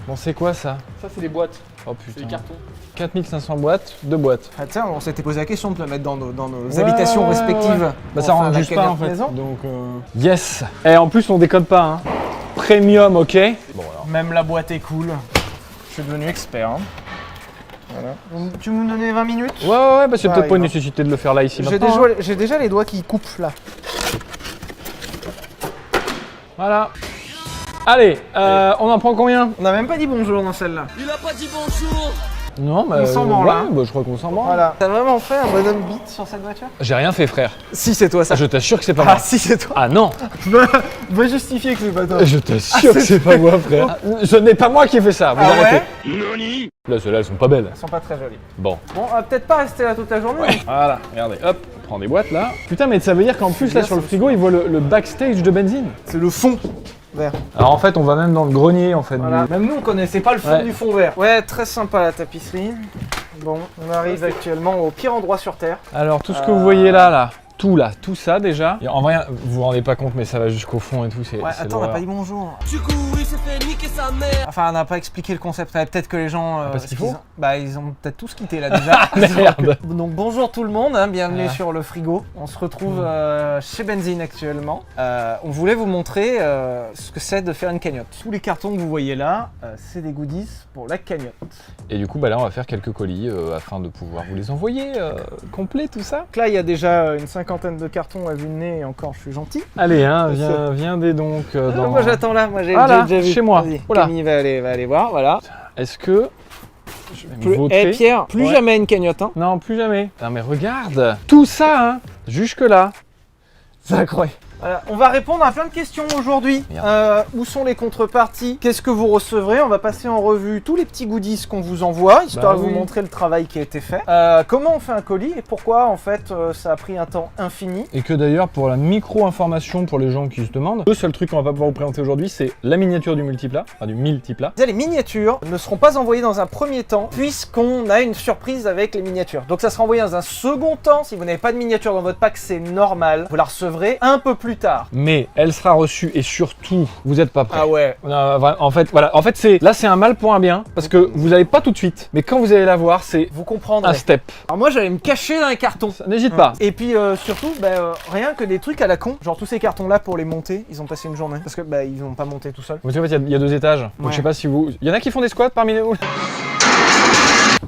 Bon, c'est quoi ça? Ça, c'est des boîtes. Oh C'est des putain. cartons. 4500 boîtes, 2 boîtes. Ah tiens, on s'était posé la question de te le mettre dans nos habitations respectives. Bah ça Enfin, rend la juste pas en cagnotte fait. maison. Donc yes. Et en plus on déconne pas hein. Premium, ok. Bon alors. Même la boîte est cool. Je suis devenu expert. Hein. Voilà. Donc, tu me donnais 20 minutes? Ouais, bah c'est Ça peut-être pas une arrive, nécessité de le faire là ici J'ai maintenant. déjà les doigts qui coupent là. Voilà. Allez, on en prend combien? On n'a même pas dit bonjour dans celle-là. Il a pas dit bonjour. Non, mais On s'en branle, hein. bah, je crois qu'on s'en branle. Voilà. T'as vraiment fait un bonhomme beat sur cette voiture? J'ai rien fait frère. Si, c'est toi ça. Je t'assure que c'est pas Ah moi. si, c'est toi. Ah non. Va justifier que c'est pas toi. Je t'assure que c'est pas moi frère. Ah, ce n'est pas moi qui ai fait ça. Vous Ah arrêtez. ouais? Là, celles-là elles sont pas belles. Elles sont pas très jolies. Bon. Bon, on va peut-être pas rester là toute la journée. Ouais. Voilà, regardez, hop, on prend des boîtes là. Putain, mais ça veut dire qu'en plus là sur le frigo, il voit le backstage de benzine. C'est le fond vert. Alors en fait, on va même dans le grenier en fait. Voilà. Même nous, on connaissait pas le fond Ouais. du fond vert. Ouais, très sympa la tapisserie. Bon, on arrive actuellement au pire endroit sur Terre. Alors tout ce que vous voyez là, tout ça déjà. Et en vrai, vous vous rendez pas compte, mais ça va jusqu'au fond et tout. C'est Ouais, c'est attends, on n'a l'horreur. pas dit bonjour. Du coup, il s'est fait niquer sa mère. Enfin, on n'a pas expliqué le concept. Ouais, peut-être que les gens. parce qu'il faut. Ils ont peut-être tous quitté là déjà. Merde. Donc bonjour tout le monde, hein, bienvenue Ah. sur le frigo. On se retrouve chez Benzine actuellement. On voulait vous montrer ce que c'est de faire une cagnotte. Tous les cartons que vous voyez là, c'est des goodies pour la cagnotte. Et du coup, bah là, on va faire quelques colis afin de pouvoir vous les envoyer complets, tout ça. Donc là, il y a déjà une cinquantaine de cartons à vue de nez et encore, je suis gentil. Allez, hein, viens dès donc dans. Moi j'attends là, moi j'ai Ah là, déjà vu. chez moi. Vas-y, Oh là. Camille va aller voir, voilà. Est-ce que je vais me vautrer. Pierre, plus Ouais. jamais une cagnotte, hein. Non, plus jamais. Non mais regarde, tout ça, hein, jusque là. C'est incroyable. Voilà, on va répondre à plein de questions aujourd'hui. Merde. Où sont les contreparties? Qu'est-ce que vous recevrez? On va passer en revue tous les petits goodies qu'on vous envoie, histoire Bah de vous oui. montrer le travail qui a été fait. Comment on fait un colis et pourquoi en fait ça a pris un temps infini. Et que d'ailleurs, pour la micro-information pour les gens qui se demandent, le seul truc qu'on va pas pouvoir vous présenter aujourd'hui, c'est la miniature du multiplat, enfin du multiplat. Les miniatures ne seront pas envoyées dans un premier temps puisqu'on a une surprise avec les miniatures. Donc ça sera envoyé dans un second temps. Si vous n'avez pas de miniature dans votre pack, c'est normal. Vous la recevrez un peu plus tard. Mais elle sera reçue et surtout, vous êtes pas prêts. Ah ouais. En fait, voilà. En fait, c'est un mal pour un bien parce que vous n'allez pas tout de suite. Mais quand vous allez la voir, c'est Vous un comprendrez. step. Alors moi j'allais me cacher dans les cartons. N'hésite pas. Et puis surtout, rien que des trucs à la con, genre tous ces cartons là pour les monter, ils ont passé une journée. Parce que ils n'ont pas monté tout seuls. Vous savez, en fait, il y a 2 étages. Donc Ouais. je sais pas si vous. Il y en a qui font des squats parmi nous.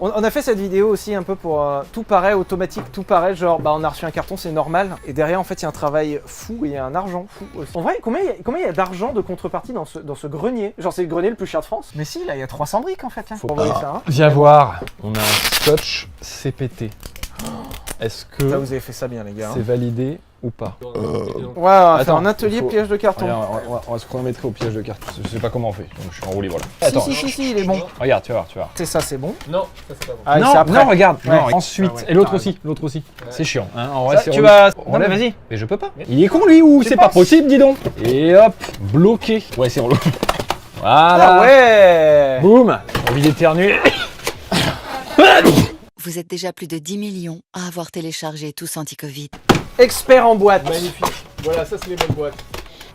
On a fait cette vidéo aussi un peu pour tout paraît automatique, tout paraît genre on a reçu un carton, c'est normal. Et derrière en fait il y a un travail fou et il y a un argent fou aussi. En vrai, combien il y a d'argent de contrepartie dans ce grenier? Genre c'est le grenier le plus cher de France. Mais si, là il y a 300 briques en fait. Hein. Faut Envoyez pas. ça. Hein. Viens voir. On a un scotch CPT. Est-ce que Ça vous avez fait ça bien les gars. c'est validé ou pas? Ouais, on va faire Attends, un atelier faut- pliage de carton. Regarde, on va se chronométrer au piège de carton. Je sais pas comment on fait, donc je suis enroulé, voilà. Si, il est bon. Regarde, tu vas voir, tu vas voir. C'est ça, c'est bon. Non, ça c'est pas bon. Ah, non, c'est après. non, regarde. Ouais. Non, ensuite, Ah ouais, et l'autre t'as aussi, l'autre aussi. C'est chiant, hein. En vrai, Ça, c'est tu relou. vas. Non mais Relève. vas-y. Mais je peux pas. Il est con lui ou Tu c'est pas penses possible, dis donc. Et hop, bloqué. Ouais, c'est relou. Voilà. Ah ouais. Boum. Envie d'éternuer. Vous êtes déjà plus de 10 millions à avoir téléchargé Tous Anti-Covid. Expert en boîte. Magnifique. Voilà, ça c'est les bonnes boîtes.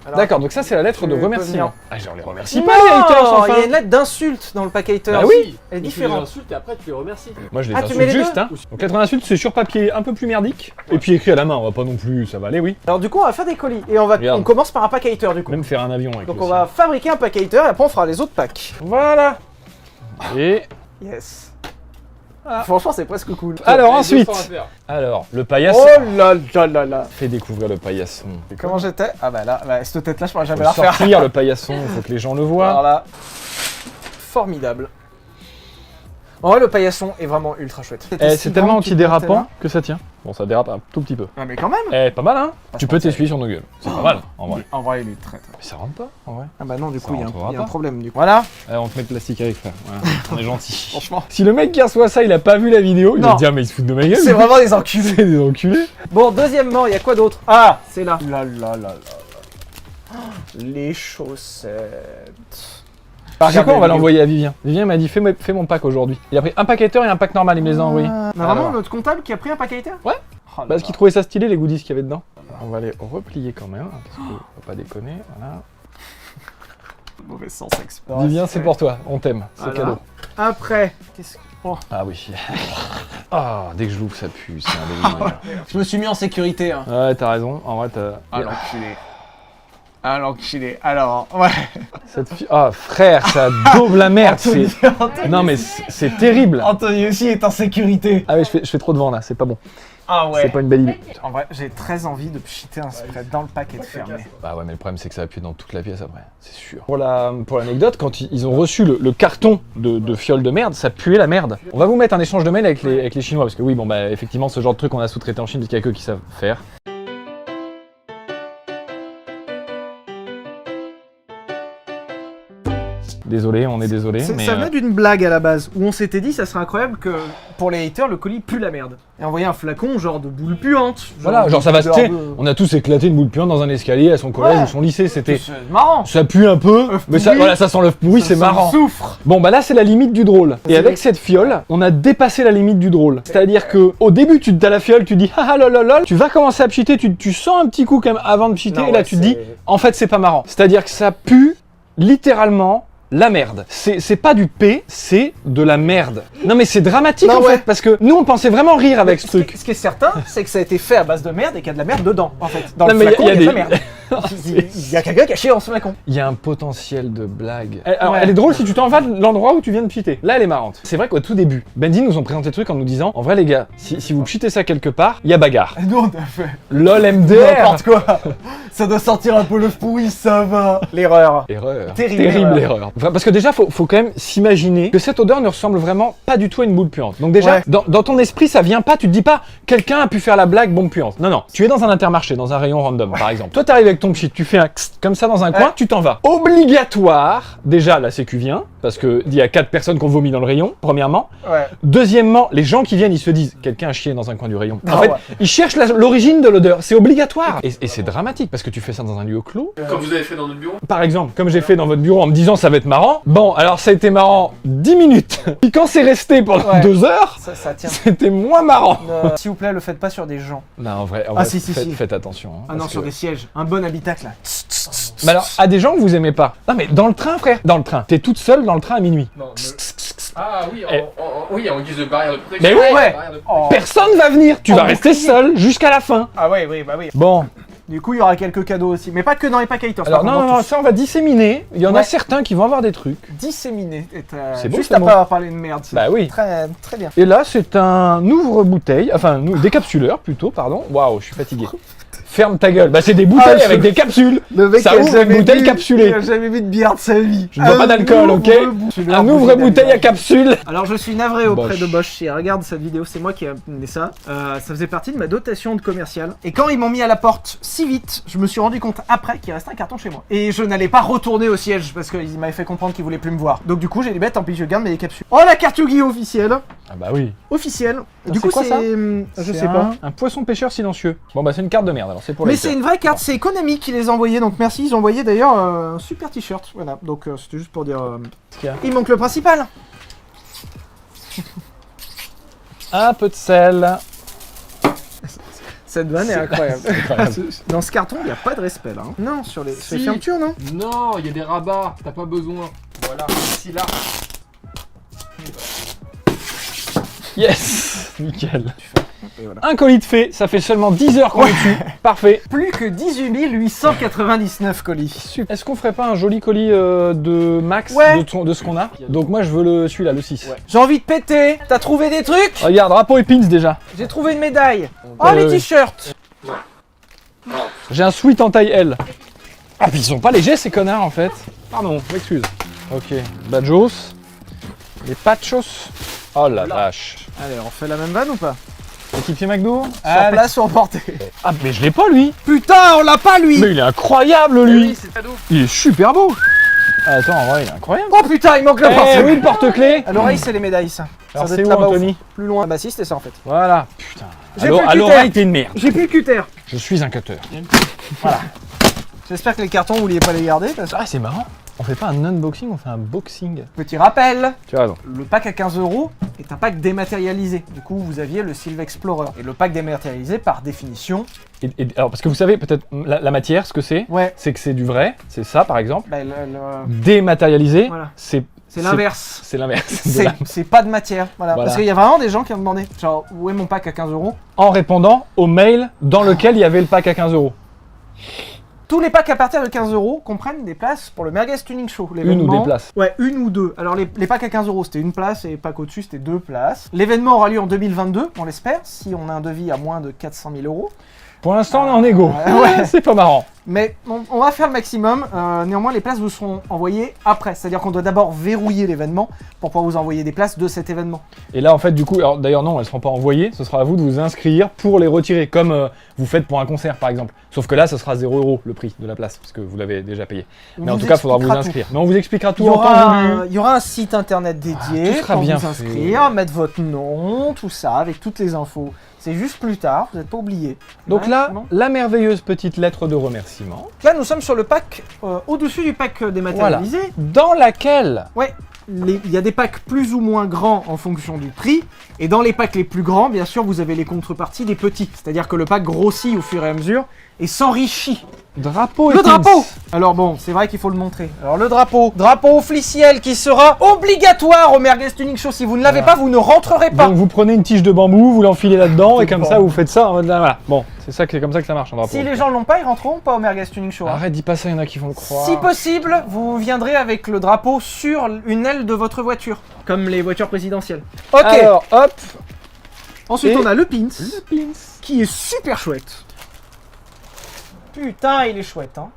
Alors, D'accord, donc ça c'est la lettre tu de peux remerciement. venir. Ah, je les remercie Non, pas les haters, il y enfin. a une lettre d'insulte dans le pack hater. Bah oui. Elle est Tu les différente. insultes et après tu les remercies. Moi je les Ah, tu insulte mets les juste, deux hein. Donc lettre d'insulte c'est sur papier un peu plus merdique. Et puis écrit à la main, on va pas non plus, ça va aller, oui. Alors du coup, on va faire des colis et Regarde. on commence par un pack hater du coup. Même faire un avion avec Donc le on va fabriquer un pack hater et après on fera les autres packs. Voilà. Et Yes. Ah. Franchement, c'est presque cool. alors Allez, ensuite, 200 à faire. alors le paillasson. Oh là là là là. Fait découvrir le paillasson. Comment j'étais? Ah bah là, cette tête là, je pourrais Faut jamais le la refaire. sortir le paillasson, il faut que les gens le voient. Alors là, formidable. En vrai, le paillasson est vraiment ultra chouette. Eh, c'est tellement grand qu'il montait antidérapant là. que ça tient. Bon, ça dérape un tout petit peu. Ah mais quand même. Eh, pas mal, hein. Tu peux pense que t'essuyer sur nos gueules. C'est pas mal, en vrai. En vrai, il est très très. Mais ça rentre pas, en vrai. Ah bah non, du Ça coup, il y a rentrera un pas. problème du coup. Voilà. Eh, on te met le plastique avec, frère. Voilà. On est gentil. Franchement. Si le mec qui reçoit ça, il a pas vu la vidéo, il va Non. se dire, mais il se fout de ma gueule. C'est vraiment des enculés. C'est des enculés. Bon, deuxièmement, il y a quoi d'autre? Ah, c'est là. Là là là là. Les chaussettes. Par contre, Regardez on va la l'envoyer à Vivien. Vivien m'a dit, fais mon pack aujourd'hui. Il a pris un pack hater et un pack normal, il me les a envoyés. On a vraiment Alors. notre comptable qui a pris un pack hater? Ouais. Oh là Parce là. qu'il trouvait ça stylé, les goodies qu'il y avait dedans. On va les replier quand même, parce qu'on va pas déconner, voilà. Mauvais sens expert. Vivien, c'est pour toi, on t'aime, c'est Voilà. cadeau. Après, qu'est-ce que... Oh. Ah oui. Ah, dès que je l'ouvre, ça pue, c'est un délire. Je me suis mis en sécurité. Hein. Ouais, t'as raison, en vrai, t'as... Ah l'enculé. Ah l'enculé. Alors, ouais. Cette fille... Ah, frère, ça daube la merde, c'est... Non mais c'est terrible. Anthony aussi est en sécurité. Ah oui, je fais trop de vent là, c'est pas bon. Ah ouais. C'est pas une belle idée. En vrai, j'ai très envie de pchiter un spray dans le paquet de fermé. Bah ouais, mais le problème c'est que ça appuie dans toute la pièce après, c'est sûr. Pour l'anecdote, quand ils ont reçu le carton de fioles de merde, ça puait la merde. On va vous mettre un échange de mails avec les Chinois, parce que oui, bon bah effectivement, ce genre de truc on a sous-traité en Chine, parce qu'il y a que qui savent faire. Désolé, on est désolé, mais... Ça venait d'une blague à la base, où on s'était dit ça serait incroyable que pour les haters, le colis pue la merde. Et envoyer un flacon genre de boule puante. Voilà, genre ça va se... de- On a tous éclaté une boule puante dans un escalier à son collège Ouais. ou son lycée, c'était... C'est marrant. Ça pue un peu, Œuf mais ça, pourri. voilà, ça sent l'œuf pourri, c'est Ça marrant. souffre. Bon bah là c'est la limite du drôle. Et C'est avec vrai. cette fiole, on a dépassé la limite du drôle. C'est-à-dire que au début tu as la fiole, tu dis ah lol lol lol, tu vas commencer à pchiter, tu sens un petit coup quand même avant de pchiter, Non, et là ouais, tu te dis c'est- en fait c'est pas marrant. C'est-à-dire que ça pue littéralement la merde. C'est pas du P, c'est de la merde. Non mais c'est dramatique Non, en ouais. fait, parce que nous on pensait vraiment rire avec ce truc. Ce qui est certain, c'est que ça a été fait à base de merde et qu'il y a de la merde dedans, en fait. Dans Non, le mais flacon, il y a de la des- merde. Il y a quelqu'un caché dans ce flacon. Il y a un potentiel de blague. Alors, Ouais. elle est drôle si tu t'en vas de l'endroit où tu viens de pchiter. Là, elle est marrante. C'est vrai qu'au tout début, Bendy nous ont présenté le truc en nous disant en vrai, les gars, si vous pchitez ça quelque part, il y a bagarre. Nous, on a fait LOL MDR n'importe quoi. Ça doit sentir un peu l'œuf pourri, ça va. L'erreur. Erreur. Terrible erreur. Enfin, parce que déjà, faut quand même s'imaginer que cette odeur ne ressemble vraiment pas du tout à une boule puante. Donc déjà, Ouais. dans ton esprit, ça vient pas, tu te dis pas quelqu'un a pu faire la blague bombe puante. Non, non. Tu es dans un intermarché, dans un rayon random, par exemple. Toi, t'arrives avec ton pchit, tu fais un kst comme ça dans un coin, Ouais. tu t'en vas. Obligatoire, déjà, la sécu vient, parce que il y a 4 personnes qui ont vomi dans le rayon, premièrement. Ouais. Deuxièmement, les gens qui viennent, ils se disent quelqu'un a chié dans un coin du rayon. En Ah fait, ouais. ils cherchent l'origine de l'odeur. C'est obligatoire. Et c'est dramatique parce que tu fais ça dans un lieu clos. Comme vous avez fait dans notre bureau. Par exemple, comme j'ai fait dans votre bureau en me disant ça va être marrant. Bon, alors ça a été marrant 10 minutes. Puis quand c'est resté pendant Ouais. 2 heures, Ça tient. c'était moins marrant. S'il vous plaît, le faites pas sur des gens. Non, en vrai, Ah, si, si, faites, si. faites attention. hein, Ah non, parce sur que- des sièges. Un bon habitacle là. Mais alors, à des gens que vous aimez pas. Non, mais dans le train, frère. Dans le train. T'es toute seule dans le train à minuit. Non, Ah oui, Eh. oui, en guise de barrière de protection. Mais oui, ouais. Barrière de Oh. Personne va venir. Tu Oh, vas mon rester crier. seul jusqu'à la fin. Ah ouais, oui, bah oui. Bon, Du coup, il y aura quelques cadeaux aussi. Mais pas que dans les pack haters. alors par non, contre, non, dans non, tous. ça on va disséminer. Il y en a Ouais. certains qui vont avoir des trucs. Disséminé. C'est beau, Juste ce après mot. avoir parlé de merde. c'est Bah oui. Très, très bien. Et là, c'est un ouvre-bouteille, enfin, décapsuleur plutôt, pardon. Waouh, je suis fatigué. Ferme ta gueule. Bah, c'est des bouteilles Ah, avec des capsules. Le mec Ça a ouvre jamais une bouteille bu- capsulée. Il a jamais vu de bière de sa vie. Je ne bois pas d'alcool, ok? Un ouvre-bouteille à capsule. Alors je suis navré auprès Bosch. de Bosch. Si elle regarde cette vidéo, c'est moi qui ai amené ça. Ça faisait partie de ma dotation de commercial. Et quand ils m'ont mis à la porte si vite, je me suis rendu compte après qu'il restait un carton chez moi. Et je n'allais pas retourner au siège parce qu'ils m'avaient fait comprendre qu'ils voulaient plus me voir. Donc du coup j'ai dit bah tant pis, je garde mes capsules. Oh la carte Yu-Gi-Oh officielle. Ah bah oui. Officielle. Ah, Du c'est coup quoi, ça je C'est sais pas. Un poisson pêcheur silencieux. Bon bah c'est une carte de merde, alors c'est pour les Mais c'est une vraie carte, c'est Konami qui les a envoyés, donc merci, ils ont envoyé d'ailleurs un super t-shirt, voilà, donc c'était juste pour dire... qu'il y a. Il manque le principal. Un peu de sel. Cette vanne est incroyable. incroyable. Dans ce carton, il n'y a pas de respect là. hein. Non, sur les Si. fermetures, non. Non, il y a des rabats, t'as pas besoin. Voilà, ici, là. Yes. Nickel. Et voilà. Un colis de fée, ça fait seulement 10 heures qu'on est dessus. Parfait. Plus que 18 899 colis. Super. Est-ce qu'on ferait pas un joli colis de max Ouais. de ce qu'on a? Donc moi je veux celui-là, le 6. Ouais. J'ai envie de péter. T'as trouvé des trucs? Regarde, drapeau et pins déjà. J'ai trouvé une médaille. Oh, Ouais, les ouais. t-shirts. J'ai un sweat en taille L. Ah, puis ils sont pas légers ces connards en fait. Pardon, m'excuse. Ok, Badjos. Les Pachos. Oh la vache. Allez, on fait la même vanne ou pas? Équipier McDo. Ah, là, sur portée. Ah, mais je l'ai pas lui. Putain, on l'a pas lui. Mais il est incroyable lui. Oui, c'est cadeau. Il est super beau. Ah, attends, en vrai, il est incroyable. Oh putain, il manque le Eh porte. oui, le porte-clés. À l'oreille, c'est les médailles, ça. Alors ça c'est doit où être là-bas Anthony? Plus loin. Bah si, c'était ça en fait. Voilà. Putain. J'ai Alors, plus le à cutter. l'oreille, t'es une merde. J'ai plus le cutter. Je suis un cutter. J'espère que les cartons, vous vouliez pas les garder. Parce que... Ah, c'est marrant. On fait pas un unboxing, on fait un boxing. Petit rappel, Tu as raison. le pack à 15 € est un pack dématérialisé. Du coup, vous aviez le Silver Explorer. Et le pack dématérialisé, par définition... Alors, parce que vous savez peut-être la matière, ce que c'est, Ouais. c'est que c'est du vrai, c'est ça par exemple. Bah, Dématérialisé, Voilà. c'est l'inverse. C'est l'inverse. C'est pas de matière. Voilà. Voilà. Parce qu'il y a vraiment des gens qui ont demandé, genre, où est mon pack à 15 €? En répondant au mail dans lequel il y avait le pack à 15 €. Tous les packs à partir de 15 € comprennent des places pour le Merguez Tuning Show. Une ou des places. Ouais, une ou deux. Alors les packs à 15 € c'était une place et les packs au-dessus c'était 2 places. L'événement aura lieu en 2022, on l'espère, si on a un devis à moins de 400 000 €. Pour l'instant, on est en égo. Ouais. C'est pas marrant. Mais on va faire le maximum. Néanmoins, les places vous seront envoyées après. C'est-à-dire qu'on doit d'abord verrouiller l'événement pour pouvoir vous envoyer des places de cet événement. Et là, en fait, du coup, alors d'ailleurs, non, elles ne seront pas envoyées. Ce sera à vous de vous inscrire pour les retirer, comme vous faites pour un concert, par exemple. Sauf que là, ce sera 0 € le prix de la place, parce que vous l'avez déjà payé. Mais en tout cas, il faudra vous inscrire. Mais on vous expliquera tout en temps voulu. Il y aura un site internet dédié tout sera pour bien vous inscrire, mettre votre nom, tout ça, avec toutes les infos. C'est juste plus tard, vous n'êtes pas oubliés. Donc Ouais, là, non. la merveilleuse petite lettre de remerciement. Là, nous sommes sur le pack, au-dessus du pack dématérialisé. Dans laquelle Ouais, il y a des packs plus ou moins grands en fonction du prix. Et dans les packs les plus grands, bien sûr, vous avez les contreparties des petits. C'est-à-dire que le pack grossit au fur et à mesure et s'enrichit. drapeau et Le pins. drapeau! Alors bon, c'est vrai qu'il faut le montrer. Alors le drapeau officiel qui sera obligatoire au Merguez Tuning Show. Si vous ne l'avez Voilà. pas, vous ne rentrerez pas. Donc vous prenez une tige de bambou, vous l'enfilez là-dedans et De comme ça bambou. vous faites ça en mode là, voilà. Bon, c'est comme ça que ça marche un drapeau. Si les gens l'ont pas, ils rentreront pas au Merguez Tuning Show. Hein. Arrête, dis pas ça, il y en a qui vont le croire. Si possible, vous viendrez avec le drapeau sur une aile de votre voiture, comme les voitures présidentielles. Ok. Alors, hop, Ensuite, et- on a le pins, le pins. qui est super chouette. Putain, il est chouette, hein.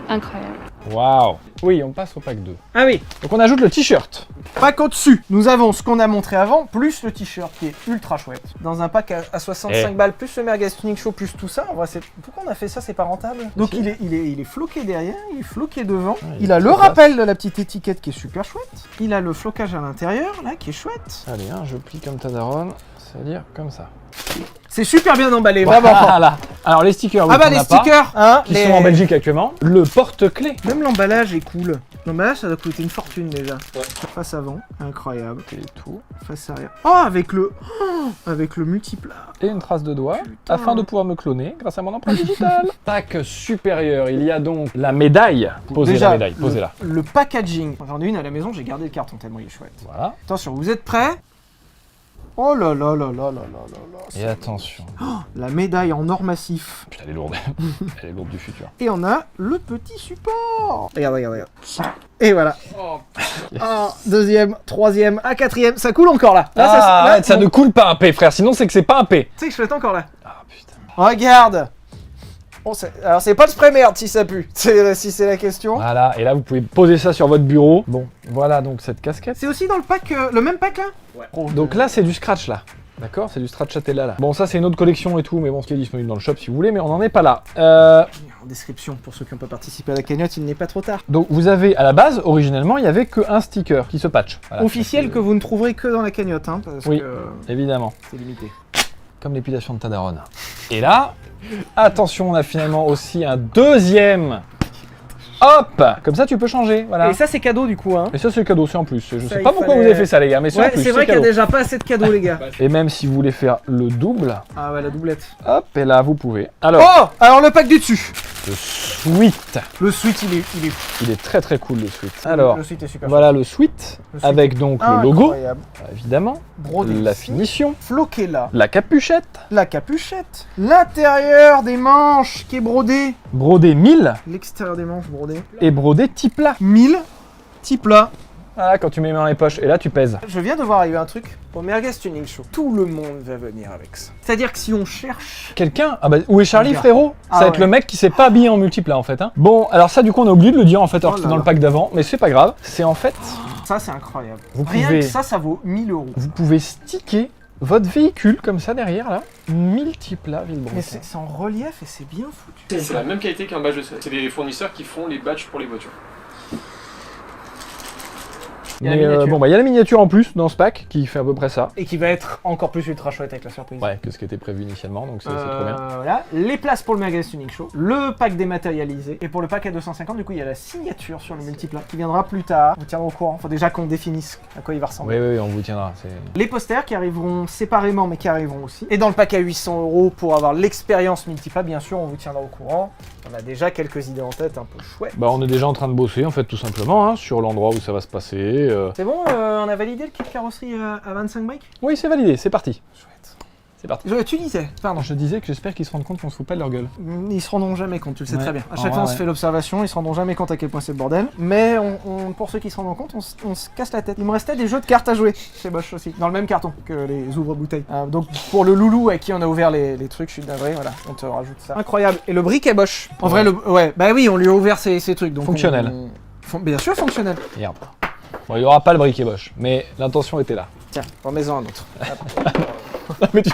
Incroyable. Waouh. Oui, on passe au pack 2. Ah oui. Donc on ajoute le t-shirt. Pack au-dessus, nous avons ce qu'on a montré avant, plus le t-shirt qui est ultra chouette. Dans un pack à 65 balles, plus le Merguez Tuning Show, plus tout ça, en vrai, pourquoi on a fait ça, c'est pas rentable. Donc Si. il est floqué derrière, il est floqué devant. Ouais, il a le très rappel de la petite étiquette qui est super chouette. Il a le flocage à l'intérieur, là, qui est chouette. Allez, hein, je plie comme ta daronne, c'est-à-dire comme ça. C'est super bien emballé, vraiment. Voilà. Alors les stickers, oui, Ah bah qu'on les a pas, stickers, hein, qui sont en Belgique actuellement. Le porte-clés. Même l'emballage est cool. L'emballage, ça doit coûter une fortune déjà. Face avant, incroyable. Et tout. Face arrière. Oh, avec le multiplat. Et une trace de doigt, Putain. afin de pouvoir me cloner grâce à mon empreinte digitale. Pack supérieur, il y a donc la médaille. Posez Déjà, la médaille, posez-la. Le packaging. J'en ai une à la maison, j'ai gardé le carton tellement il est chouette. Voilà. Attention, vous êtes prêts? Oh là là là là là là là là. Et attention. La médaille en or massif. Putain, elle est lourde. Elle est lourde du futur. Et on a le petit support. Regarde, regarde, regarde. Et voilà. Un, deuxième, troisième, un quatrième. Ça coule encore là. Là, Arrête, ça bon. ne coule pas un P, frère. Sinon, c'est que c'est pas un P. Tu sais que je fais encore là. Ah putain. Regarde. Bon, alors c'est pas le spray merde si ça pue. Si c'est la question. Voilà. Et là, vous pouvez poser ça sur votre bureau. Bon, voilà donc cette casquette. C'est aussi dans le pack, le même pack là? Ouais. Donc là, c'est du scratch là. D'accord, c'est du stracciatella là. Bon, ça c'est une autre collection et tout, mais bon, ce qui est disponible dans le shop si vous voulez, mais on n'en est pas là. En description, pour ceux qui n'ont pas participé à la cagnotte, il n'est pas trop tard. Donc vous avez à la base, originellement, il n'y avait qu'un sticker qui se patch. Voilà. Officiel Donc, que vous ne trouverez que dans la cagnotte, hein, parce Oui. que évidemment. c'est limité. Comme l'épilation de ta daronne. Et là, attention, on a finalement aussi un deuxième. Hop! Comme ça, tu peux changer. Voilà. Et ça, c'est cadeau du coup, hein. Et ça, c'est le cadeau, c'est en plus. Je Ça, sais il pas pourquoi fallait- vous avez fait ça, les gars, mais c'est en Ouais, plus. c'est vrai qu'il y a cadeau. déjà pas assez de cadeaux, les gars. Et même si vous voulez faire le double, Ah ouais, la doublette. hop, et là, vous pouvez. Alors, Oh! Alors le pack du dessus. le suite. Le suite, il est Il est très très cool, le suite. Alors, le suite est super voilà le suite, Le suite. avec donc chouette. le logo, Incroyable. évidemment, Brodé la ici. finition, Floqué là. la capuchette, La capuchette. L'intérieur des manches qui est brodé. brodé 1000 L'extérieur des manches brodé. et brodé petit plat. 1000. Petit plat. Voilà, quand tu mets les mains dans les poches, et là tu pèses. Je viens de voir arriver un truc pour Merguez Tuning Show. Tout le monde va venir avec ça. C'est-à-dire que si on cherche... Quelqu'un Ah bah, où est Charlie, Regarde. frérot Ah Ça va être ouais. le mec qui s'est pas habillé en multiplat en fait. Hein. Bon, alors ça, du coup, on a oublié de le dire en fait, alors Oh que là c'était dans là. le pack d'avant, mais c'est pas grave. C'est en fait, Ça, c'est incroyable. Vous Rien pouvez- que ça vaut 1000 €. vous pouvez sticker votre véhicule comme ça derrière là, multiplat Villebrequin. Mais c'est en relief et c'est bien foutu. C'est la même qualité qu'un badge de série. C'est les fournisseurs qui font les badges pour les voitures. Il y a la Mais miniature. bon, bah il y a la miniature en plus dans ce pack qui fait à peu près ça. Et qui va être encore plus ultra chouette avec la surprise. Ouais, que ce qui était prévu initialement, donc c'est trop bien. Voilà, les places pour le Mega Tuning Show, le pack dématérialisé, et pour le pack à 250, du coup, il y a la signature sur le multiplat qui viendra plus tard. On vous tiendra au courant. Faut déjà qu'on définisse à quoi il va ressembler. Oui, on vous tiendra. Les posters qui arriveront séparément, mais qui arriveront aussi. Et dans le pack à 800 € pour avoir l'expérience multiplat, bien sûr, on vous tiendra au courant. On a déjà quelques idées en tête un peu chouettes. Bah, on est déjà en train de bosser, en fait, tout simplement, hein, sur l'endroit où ça va se passer. C'est bon, on a validé le kit carrosserie à 25 briques. Oui, c'est validé, c'est parti. Chouette. C'est parti. Tu disais, pardon. Je disais que j'espère qu'ils se rendent compte qu'on se fout pas de leur gueule. Ils se rendront jamais compte, tu le sais Ouais. très bien. À En chaque vrai, fois, on se ouais. fait l'observation, ils se rendront jamais compte à quel point c'est le bordel. Mais pour ceux qui se rendront compte, on se casse la tête. Il me restait des jeux de cartes à jouer chez Bosch aussi, dans le même carton que les ouvre-bouteilles. Donc pour le loulou à qui on a ouvert les trucs, je suis navré, voilà, on te rajoute ça. Incroyable. Et le briquet Bosch. En vrai, bah oui, on lui a ouvert ces trucs. Donc Fonctionnel. Bien sûr, fonctionnel. Merde. Bon, il y aura pas le briquet Bosch, mais l'intention était là. Tiens, remets-en un autre. Mais tu...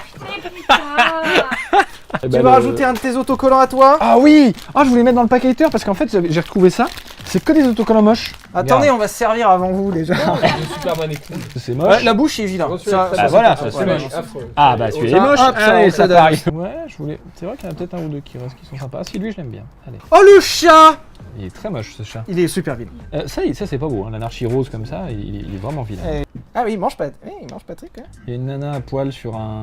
Eh Tu ben, vas rajouter un de tes autocollants à toi. Ah oui! Ah, je voulais mettre dans le pack hater parce qu'en fait, j'ai retrouvé ça. C'est que des autocollants moches. Attendez, Regarde. on va se servir avant vous déjà. Une super bonne écoute. C'est moche. Ouais, la bouche est vide. Ah, voilà, ça, c'est moche. Ah bah celui-là est moche. hop, ça, Allez, on ça s'adapte. pareil. Ouais, je voulais. C'est vrai qu'il y en a peut-être un ou deux qui restent qui sont sympas. Ah, si lui je l'aime bien. Allez. Oh le chat! Il est très moche ce chat. Il est super vide. Ça c'est pas beau. Hein. L'anarchie rose comme ça, il est vraiment vilain. Ah oui, il mange pas. Il mange pas de trucs. Hein. Il y a une nana à poil sur un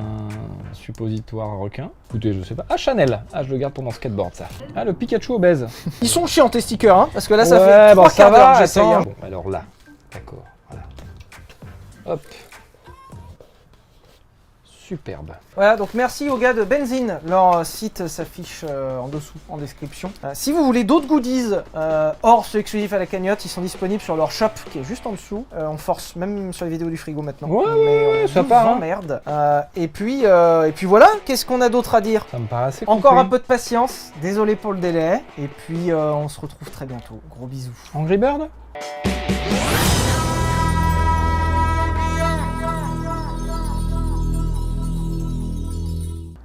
suppositoire requin. Écoutez, je sais pas. Ah Chanel. Ah je le garde pour mon skateboard ça. Ah le Pikachu obèse. Ils sont chiants tes stickers, hein, parce que là ça Ouais, fait bon, 3 ça quarts d'heure va. que j'essaye. Attends. Hein. Bon alors là, d'accord. Voilà. Hop. Superbe. Voilà, donc merci aux gars de Benzine. Leur site s'affiche en dessous, en description. Si vous voulez d'autres goodies hors ceux exclusifs à la cagnotte, ils sont disponibles sur leur shop qui est juste en dessous. On force même sur les vidéos du frigo maintenant. Ouais, mais on ça vous part, hein. emmerde. Et puis voilà, qu'est-ce qu'on a d'autre à dire? Ça me paraît assez Encore complet. un peu de patience, désolé pour le délai. Et puis on se retrouve très bientôt. Gros bisous. Angry Bird.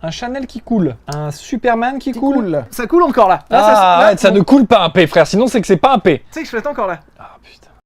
Un Chanel qui coule. Un Superman qui coule. Ça coule encore là. Là, Ah, là, arrête, ça bon. ne coule pas un P, frère. Sinon, c'est que c'est pas un P. Tu sais que je fais encore là. Ah, putain.